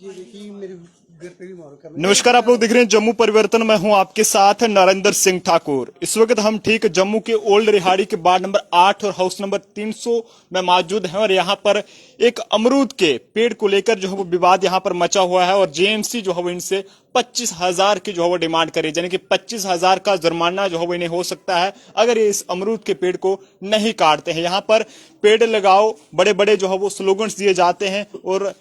ये देखिए मेरे घर पे भी मारो क्या। नमस्कार, आप लोग देख रहे हैं जम्मू परिवर्तन। मैं हूं आपके साथ नरेंद्र सिंह ठाकुर। इस वक्त हम ठीक जम्मू के ओल्ड रिहाड़ी के वार्ड नंबर 8 और हाउस नंबर 300 में मौजूद हैं और यहां पर एक अमरूद के पेड़ को लेकर जो है वो विवाद यहां पर मचा हुआ है और जेएमसी जो है वो इनसे 25,000 की जो है वो डिमांड करी, यानी कि 25,000 का जुर्माना जो है वो इन्हें हो सकता है अगर ये इस अमरूद के पेड़ को नहीं काटते हैं। यहाँ पर पेड़ लगाओ बड़े बड़े जो है वो स्लोगन्स दिए जाते हैं और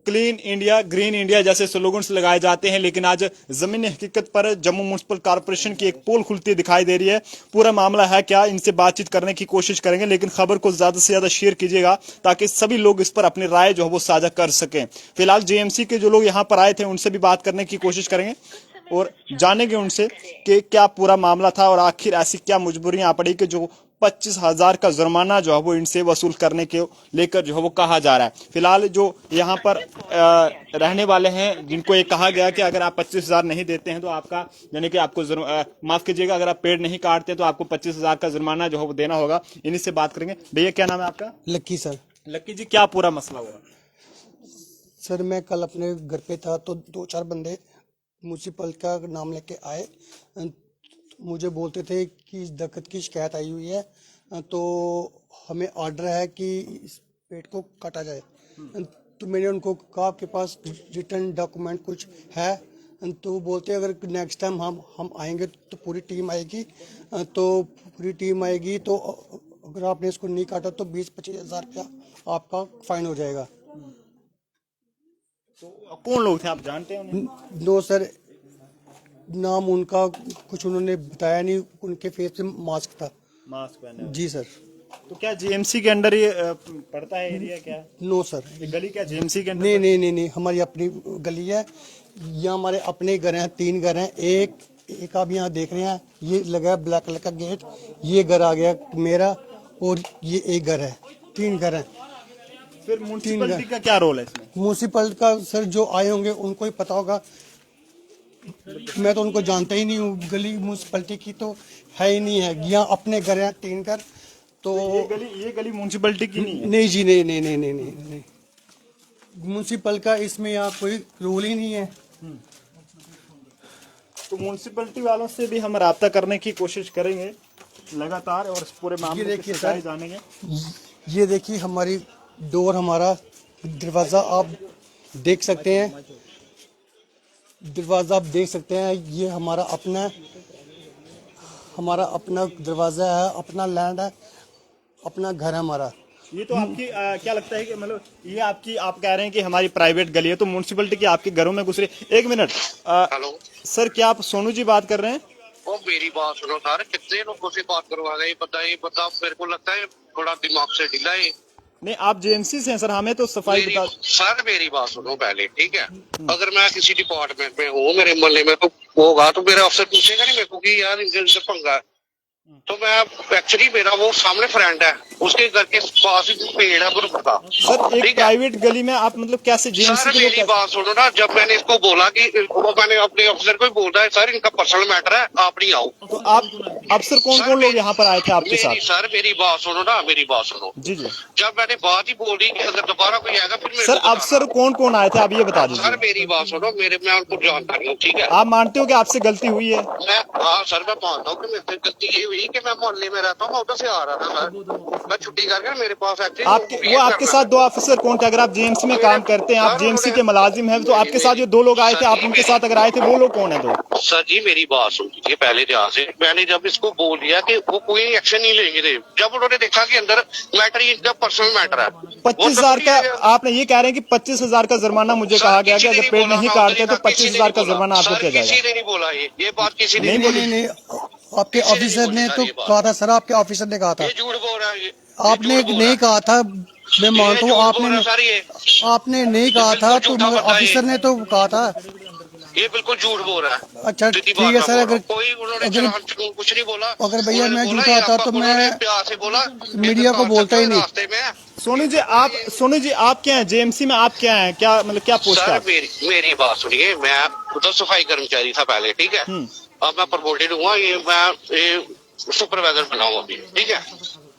क्लीन इंडिया, ग्रीन इंडिया जैसे स्लोगन्स लगाए जाते हैं, लेकिन आज जमीनी हकीकत पर जम्मू म्युनिसिपल कॉर्पोरेशन की एक पोल खुलती दिखाई दे रही है। पूरा मामला है क्या, इनसे बातचीत करने की कोशिश करेंगे, लेकिन खबर को ज्यादा से ज्यादा शेयर कीजिएगा ताकि सभी लोग इस पर अपनी राय जो है वो साझा कर सकें। फिलहाल जेएमसी के जो लोग यहाँ पर आए थे उनसे भी बात करने की कोशिश करेंगे और जानेंगे उनसे कि क्या पूरा मामला था और आखिर ऐसी क्या मजबूरियां आ पड़ी कि जो 25,000 का जुर्माना जो है वो इनसे वसूल करने के लेकर जो है वो कहा जा रहा है। फिलहाल जो यहाँ पर रहने वाले हैं जिनको ये कहा गया कि अगर आप 25,000 नहीं देते हैं तो आपका, यानी कि आपको माफ कीजिएगा, अगर आप पेड़ नहीं काटते तो आपको 25,000 का जुर्माना जो है वो देना होगा। इन्हीं से बात करेंगे। भैया क्या नाम है आपका? लक्की सर। लक्की जी, क्या पूरा मसला हुआ? सर मैं कल अपने घर पे था तो दो चार बंदे म्यूनसिपल का नाम लेके आए, मुझे बोलते थे कि इस दरख्त की शिकायत आई हुई है, तो हमें ऑर्डर है कि इस पेड़ को काटा जाए। तो मैंने उनको कहा आपके पास रिटर्न डॉक्यूमेंट कुछ है? तो बोलते अगर नेक्स्ट टाइम हम आएंगे तो पूरी टीम आएगी, तो पूरी टीम आएगी तो अगर आपने इसको नहीं काटा तो 20-25 हज़ार रुपया आपका फाइन हो जाएगा। तो कौन लोग थे, आप जानते हैं उन्हें? नो सर, नाम उनका कुछ उन्होंने बताया नहीं, उनके फेस पे मास्क था। मास्क पहने? जी सर। तो क्या जेएमसी के अंडर ये पड़ता है एरिया? क्या नो सर, ये गली क्या जेएमसी के अंडर? नहीं नहीं नहीं नहीं, हमारी अपनी गली है। यहाँ हमारे अपने घर हैं, 3 घर हैं। एक आप यहाँ देख रहे हैं, ये लगा है ब्लैक कलर का गेट, ये घर आ गया मेरा और ये एक घर है, 3 घर हैं। फिर म्युनिसिपैलिटी का क्या रोल है इसमें? म्यूनसिपल का सर जो आए होंगे उनको ही पता होगा, मैं तो उनको जानता ही नहीं हूँ। गली म्यूनसिपलिटी की तो है ही नहीं है, यहाँ अपने घर हैं 3 घर। तो ये गली म्युनिसिपैलिटी की नहीं है? नहीं जी, नहीं नहीं नहीं नहीं नहीं, नहीं। म्यूनसिपल का इसमें यहाँ कोई रूल ही नहीं है। तो म्युनिसिपैलिटी वालों से भी हम राब्ता करने की कोशिश करेंगे लगातार और इस पूरे मामले की सच्चाई जानेंगे। ये देखिए हमारी डोर, हमारा दरवाज़ा आप देख सकते हैं, दरवाज़ा आप देख सकते हैं, ये हमारा अपना दरवाज़ा है, अपना लैंड है, अपना घर है हमारा। ये तो आपकी क्या लगता है कि मतलब ये आपकी, आप कह रहे हैं कि हमारी प्राइवेट गली है, तो म्युनिसिपैलिटी की आपके घरों में घुस रही? एक मिनट, हेलो सर क्या आप सोनू जी बात कर रहे हैं? ओ मेरी बात सुनो सर, कितने लोगों से बात करवा गए? ये बता मेरे को लगता है थोड़ा दिमाग से ढीला है। नहीं, आप जेएमसी से हैं सर, हमें तो सफाई बता। सर मेरी बात सुनो पहले, ठीक है? अगर मैं किसी डिपार्टमेंट में हूँ, मेरे मोहल्ले में तो होगा, तो मेरा अफसर पूछेगा नहीं मेरे को कि यार इनसे पंगा है? तो मैं एक्चुअली मेरा वो सामने फ्रेंड है, उसके घर के पास ही पेड़ है बरगद का। सर एक प्राइवेट गली में आप मतलब कैसे जेएमसी सर के मेरी लोग? बात सुनो ना, जब मैंने इसको बोला कि वो मैंने अपने अफसर को ही बोल रहा है सर इनका पर्सनल मैटर है, आप नहीं आओ। तो आप अफसर कौन लोग यहाँ पर आए थे आपके साथ? सर मेरी बात सुनो ना, मेरी बात सुनो जी जी। जब मैंने बात ही बोल दी कि अगर दोबारा कोई आएगा फिर सर अफसर कौन आए थे आप ये बता दीजिए। सर मेरी बात सुनो, मैं उनको जानता नहीं हूँ, ठीक है? आप मानते हो कि आपसे गलती हुई है? हाँ सर, मैं मानता हूँ कि मेरे से गलती ये हुई कि मैं मोहल्ले में रहता हूँ, मैं उधर से आ रहा था सर, मैं छुट्टी करके मेरे पास आपके साथ 2 ऑफिसर कौन थे? अगर आप जेएमसी में काम करते हैं, आप जेएमसी के मुलाजिम हैं, तो आपके साथ जो 2 लोग आए थे, आप उनके साथ अगर आए थे, वो लोग कौन है 2? सर जी मेरी बात सुन लीजिए पहले ध्यान से। मैंने जब इसको बोल दिया कि वो कोई एक्शन नहीं लेंगे थे, जब उन्होंने देखा कि अंदर मैटर इनका पर्सनल मैटर है। 25,000 का आपने ये कह रहे हैं कि 25,000 का जुर्माना मुझे कहा गया कि अगर पेड़ नहीं काटते तो 25,000 का जुर्माना आपको किया जाएगा। किसी ने नहीं बोला ये बात किसी ने नहीं, आपके ऑफिसर ने तो कहा था सर, आपके ऑफिसर ने कहा था। ये झूठ बोल रहा है, आपने नहीं कहा था, मैं मानता हूँ आपने नहीं कहा था, तो मगर ऑफिसर ने तो कहा था। ये बिल्कुल झूठ बोल रहा है। अच्छा ठीक है सर, अगर कुछ नहीं बोला, अगर भैया मैं झूठा होता तो मैं प्यार से बोला, मीडिया को बोलता ही नहीं। सोनू जी आप क्या हैं जेएमसी में? आप क्या हैं, क्या मतलब क्या पोस्ट है? मेरी बात सुनिए, मैं उधर सफाई कर्मचारी था पहले, ठीक है? अब मैं प्रमोटेड हुआ, ये मैं सुपरवाइजर बना हूँ अभी, ठीक है?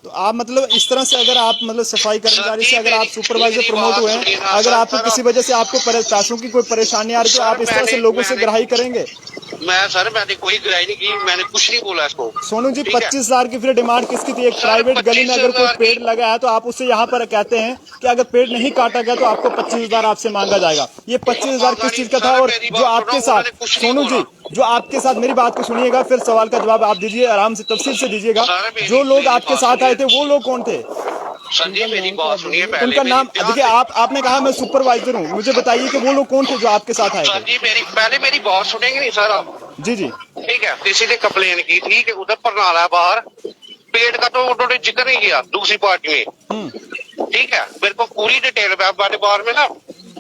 तो आप मतलब इस तरह से अगर आप मतलब सफाई कर्मचारी से अगर आप सुपरवाइजर प्रमोट हुए हैं, अगर आपको किसी वजह से आपको पैसों की कोई परेशानी आ रही है तो आप इस तरह से लोगों से ग्राही करेंगे? मैंने कोई गिराई नहीं की, मैंने कुछ नहीं बोला इसको। सोनू जी, ठीक है? 25,000 की फिर डिमांड किसकी थी? एक सर, प्राइवेट गली में अगर कोई 25,000 पेड़ लगा है तो आप उससे यहाँ पर कहते हैं कि अगर पेड़ नहीं काटा गया तो आपको 25,000 आपसे मांगा जाएगा। ये 25,000 किस चीज का था? और जो आपके साथ, सोनू जी, जो आपके साथ, मेरी बात को सुनिएगा, फिर सवाल का जवाब आप दीजिए, आराम से तफसील से दीजिएगा। जो लोग आपके साथ आए थे वो लोग कौन थे? सर जी मेरी बात सुनिए पहले। उनका नाम देखिए, आपने कहा मैं सुपरवाइजर हूँ, मुझे बताइए कि वो लोग कौन थे जो आपके साथ आए सर थे? जी मेरी बात सुनेंगे नहीं सर आप? जी जी। ठीक है, किसी ने कंप्लेन की थी कि उधर प्रणाला है बाहर, पेड़ का तो उन्होंने जिक्र नहीं किया दूसरी पार्टी में। ठीक है, मेरे को पूरी डिटेल वाले बार में ना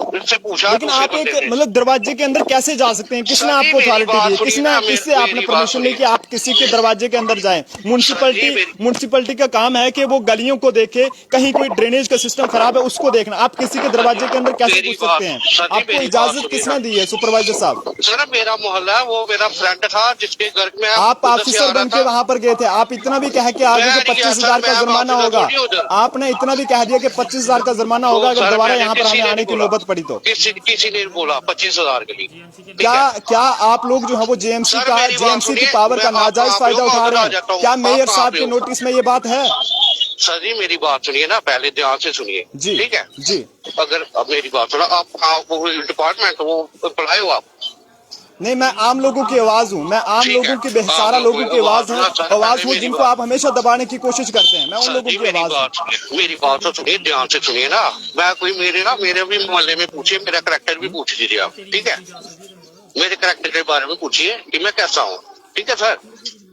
उनसे पूछा। लेकिन आप एक मतलब दरवाजे के अंदर कैसे जा सकते हैं? किसने आपको अथॉरिटी दी? किससे आपने परमिशन ली कि आप किसी के दरवाजे के अंदर जाएं? म्युनिसिपैलिटी का काम है कि वो गलियों को देखे, कहीं कोई ड्रेनेज का सिस्टम खराब है उसको देखना। आप किसी के दरवाजे के अंदर कैसे घुस सकते हैं? आपको इजाजत किसने दी है सुपरवाइजर साहब? सर मेरा मोहल्ला, वो मेरा फ्रेंड था जिसके घर में आप ऑफिसर बन के वहां पर गए थे, आप इतना भी कह के आगे कि 25,000 का जुर्माना होगा, आपने इतना भी कह दिया कि 25,000 का जुर्माना होगा अगर दोबारा यहाँ पर हमें आने की नौबत पड़ी तो? किसी ने बोला 25,000 के लिए? क्या आप लोग जो है वो जेएमसी की पावर का नाजायज फायदा उठा रहे हैं? क्या मेयर साहब के नोटिस में ये बात है? सर जी मेरी बात सुनिए ना, पहले ध्यान से सुनिए। ठीक है जी। अगर अब मेरी बात सुनो, आप वो डिपार्टमेंट वो एम्प्लॉय हो आप? नहीं, मैं आम लोगों की आवाज हूँ, मैं आम लोगों की, बेसहारा लोगों की आवाज हूँ जिनको आप हमेशा दबाने की कोशिश करते हैं। मैं उन लोगों की आवाज। मेरी बात तो सुनिए, ध्यान से सुनिए ना। मैं कोई मेरे भी मोहल्ले में पूछिए, मेरा करैक्टर भी पूछ लीजिए आप। ठीक है, मेरे करैक्टर के बारे में पूछिए कि मैं कैसा हूँ। ठीक है सर?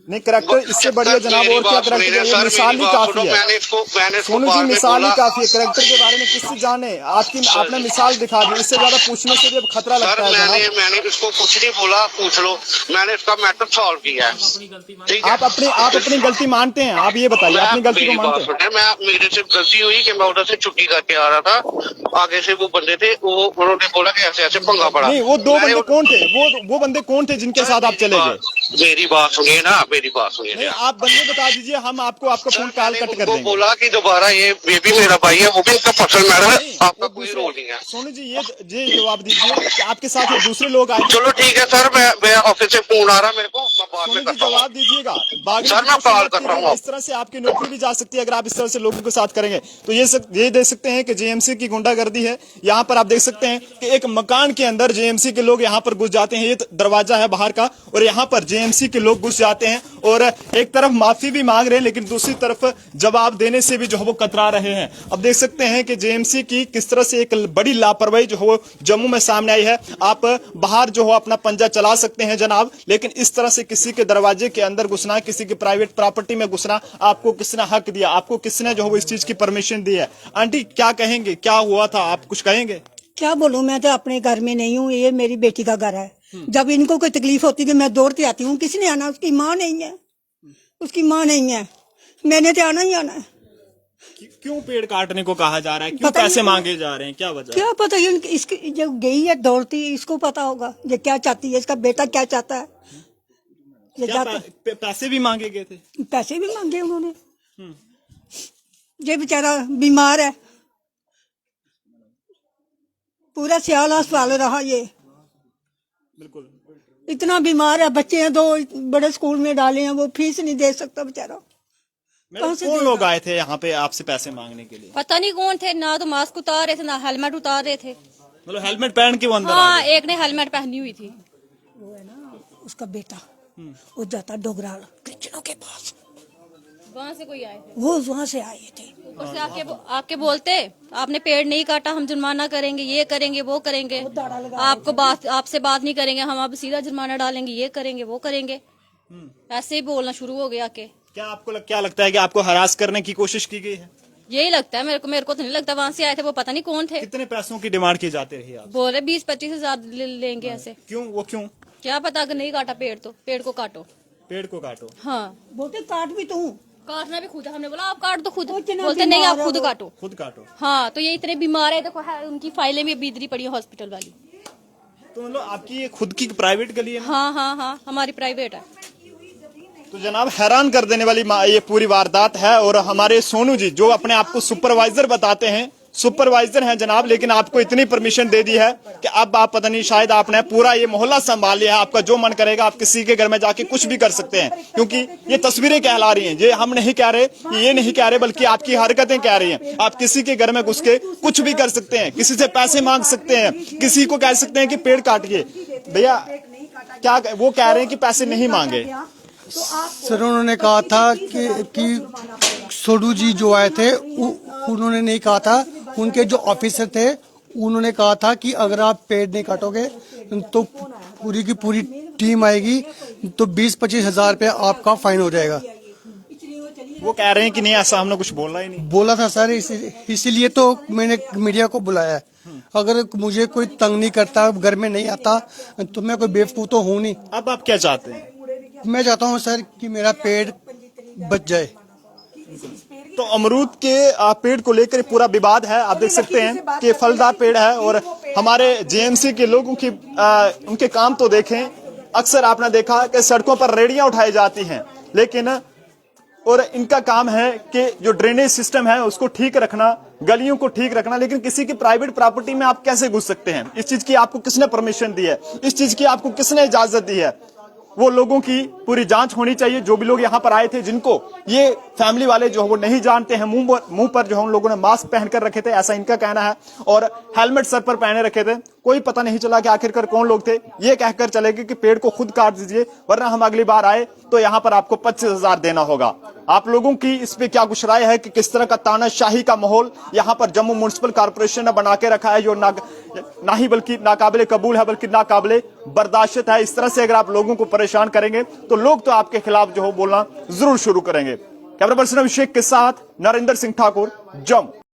नहीं, करैक्टर इससे बढ़िया जनाब और क्या करैक्टर है? मिसाल ही काफी है सोनू जी, मिसाल ही काफी है। करैक्टर के बारे में किससे जाने? आपने मिसाल दिखा दी, इससे ज्यादा पूछने से भी खतरा लगता है। मैंने इसको कुछ नहीं बोला, पूछ लो, मैंने इसका मैटर सॉल्व किया है। ठीक है? आप अपनी गलती मानते हैं? आप ये बताइए, अपनी गलती को मानते हैं? मेरे से गलती हुई कि मैं उधर से छुट्टी करके आ रहा था, आगे से वो बंदे थे, वो उन्होंने बोला कि ऐसे ऐसे पंगा पड़ा। नहीं, वो दो बंदे कौन थे? वो बंदे कौन थे जिनके साथ आप चले गए? मेरी बात सुनिए ना, मेरी बात सुनिए। नहीं, आप बंदे बता दीजिए, हम आपको आपका फोन कॉल कट कर देंगे। बोला कि दोबारा ये भी मेरा भाई है, वो भी इसका पर्सनल मैटर है, आपका कोई रोल नहीं है। सोनू जी, ये जवाब दीजिए कि आपके साथ ये दूसरे लोग आए? चलो ठीक है सर, मैं ऑफिस से फोन आ रहा है मेरे को, मैं बाद में करता हूं। जवाब दीजिएगा। सर मैं कॉल कर रहा हूँ। इस तरह से आपकी नौकरी भी जा सकती है अगर आप इस तरह से लोगों के साथ करेंगे तो। ये देख सकते हैं कि जेएमसी की गुंडागर्दी है। यहाँ पर आप देख सकते हैं कि एक मकान के अंदर जेएमसी के लोग यहाँ पर घुस जाते हैं। ये दरवाजा है बाहर का और यहाँ पर जेएमसी के लोग घुस जाते हैं और एक तरफ माफी भी मांग रहे हैं लेकिन दूसरी तरफ जवाब देने से भी जो है वो कतरा रहे हैं। अब देख सकते हैं कि जेएमसी की किस तरह से एक बड़ी लापरवाही जो है जम्मू में सामने आई है। आप बाहर जो है अपना पंजा चला सकते हैं जनाब, लेकिन इस तरह से किसी के दरवाजे के अंदर घुसना, किसी की प्राइवेट प्रॉपर्टी में घुसना, आपको किसने हक दिया? आपको किसने जो है वो इस चीज की परमिशन दी है? आंटी क्या कहेंगे, क्या हुआ था? आप कुछ कहेंगे? क्या बोलूं, मैं तो अपने घर में नहीं हूँ, ये मेरी बेटी का घर है। जब इनको कोई तकलीफ होती है मैं दौड़ती आती हूँ। किसने आना? उसकी माँ नहीं है, उसकी माँ नहीं है, मैंने तो आना ही आना है। क्यों पेड़ काटने को कहा जा रहा है? क्यों पैसे मांगे जा रहे हैं? क्या वजह? क्या पता है इसकी, जो गई है दौड़ती, इसको पता होगा ये क्या चाहती है, इसका बेटा क्या चाहता है। ये पैसे भी मांगे गए थे? पैसे भी मांगे उन्होंने। ये बेचारा बीमार है, पूरा सियाल अस्पताल रहा ये। बिल्कुल इतना बीमार है, बच्चे हैं, 2 बड़े स्कूल में डाले हैं, वो फीस नहीं दे सकता बेचारा। कौन लोग आए थे यहाँ पे आपसे पैसे मांगने के लिए? पता नहीं कौन थे, ना तो मास्क उतार रहे थे ना हेलमेट उतार रहे थे। मतलब हेलमेट पहन के वो अंदर हाँ, एक ने हेलमेट पहनी हुई थी। वो है ना उसका बेटा, वो जाता डोगराल क्रिश्चियनों के पास, वहाँ से कोई आए थे, वो वहाँ से आए थे। ऊपर से आके बोलते आपने पेड़ नहीं काटा, हम जुर्माना करेंगे, ये करेंगे, वो करेंगे, आपसे बात नहीं करेंगे, हम अब सीधा जुर्माना डालेंगे, ये करेंगे, वो करेंगे। ऐसे ही बोलना शुरू हो गया के। क्या लगता है कि आपको हरास करने की कोशिश की गई है? यही लगता है मेरे को तो नहीं लगता। वहाँ से आए थे, वो पता नहीं कौन थे। कितने पैसों की डिमांड की जाती रही आप? बोले 20-25 हजार लेंगे ऐसे। क्यों? क्या पता, अगर नहीं काटा पेड़ तो पेड़ को काटो। पेड़ को काटो? हाँ, बोलते काट भी तू, काटना भी खुद है। हमने बोला आप काट दो खुद, बोलते नहीं आप खुद काटो। हाँ, तो ये इतने बीमार है, देखो है, उनकी फाइलें भी बिदरी पड़ी है हॉस्पिटल वाली। तो मतलब आपकी ये खुद की प्राइवेट गली है? हाँ, हमारी प्राइवेट है। तो जनाब हैरान कर देने वाली ये पूरी वारदात है। और हमारे सोनू जी जो अपने आप को सुपरवाइजर बताते हैं, सुपरवाइजर हैं जनाब, लेकिन आपको इतनी परमिशन दे दी है कि अब आप पता नहीं शायद आपने पूरा ये मोहल्ला संभाल लिया है। आपका जो मन करेगा आप किसी के घर में जाके कुछ भी कर सकते हैं, क्योंकि ये तस्वीरें कहला रही हैं। ये हम नहीं कह रहे, ये नहीं कह रहे, बल्कि आपकी हरकतें कह रही हैं। आप किसी के घर में घुस के कुछ भी कर सकते हैं, किसी से पैसे मांग सकते हैं, किसी को कह सकते हैं कि पेड़ काटिए। भैया क्या वो कह रहे हैं कि पैसे नहीं मांगे। सर उन्होंने कहा था कि सोडू जी जो आए थे उन्होंने नहीं कहा था, उनके जो ऑफिसर थे उन्होंने कहा था कि अगर आप पेड़ नहीं काटोगे तो पूरी की पूरी टीम आएगी, तो 20-25 हज़ार रुपया आपका फाइन हो जाएगा। वो कह रहे हैं कि नहीं, ऐसा हमने कुछ बोला ही नहीं। बोला था सर, इसीलिए तो मैंने मीडिया को बुलाया है। अगर मुझे कोई तंग नहीं करता, घर में नहीं आता, तो मैं कोई बेवकूफ तो हूँ नहीं। अब आप क्या चाहते हैं? मैं चाहता हूँ सर कि मेरा पेड़ बच जाए। तो अमरूद के पेड़ को लेकर पूरा विवाद है। आप देख सकते हैं कि फलदार पेड़ है और हमारे जेएमसी के लोगों की उनके काम तो देखें। अक्सर आपने देखा कि सड़कों पर रेडियां उठाई जाती हैं, लेकिन और इनका काम है कि जो ड्रेनेज सिस्टम है उसको ठीक रखना, गलियों को ठीक रखना। लेकिन किसी की प्राइवेट प्रॉपर्टी में आप कैसे घुस सकते हैं? इस चीज की आपको किसने परमिशन दी है? इस चीज की आपको किसने इजाजत दी है? वो लोगों की पूरी जांच होनी चाहिए। जो भी लोग यहाँ पर आए थे, जिनको ये फैमिली वाले जो वो नहीं जानते हैं, मुंह पर जो हम लोगों ने मास्क पहनकर रखे थे, ऐसा इनका कहना है, और हेलमेट सर पर पहने रखे थे। कोई पता नहीं चला कि आखिरकार कौन लोग थे। ये कहकर चले गए कि पेड़ को खुद काट दीजिए, वरना हम अगली बार आए तो यहाँ पर आपको 25,000 देना होगा। आप लोगों की इस पे क्या कुछ राय है कि किस तरह का तानाशाही का माहौल यहाँ पर जम्मू म्युनिसिपल कॉर्पोरेशन ने बना के रखा है, जो ना ही बल्कि नाकाबिले कबूल है, बल्कि नाकाबिले बर्दाश्त है। इस तरह से अगर आप लोगों को परेशान करेंगे तो लोग तो आपके खिलाफ जो हो बोलना जरूर शुरू करेंगे। कैमरा पर्सन अभिषेक के साथ नरेंद्र सिंह ठाकुर, जम्मू।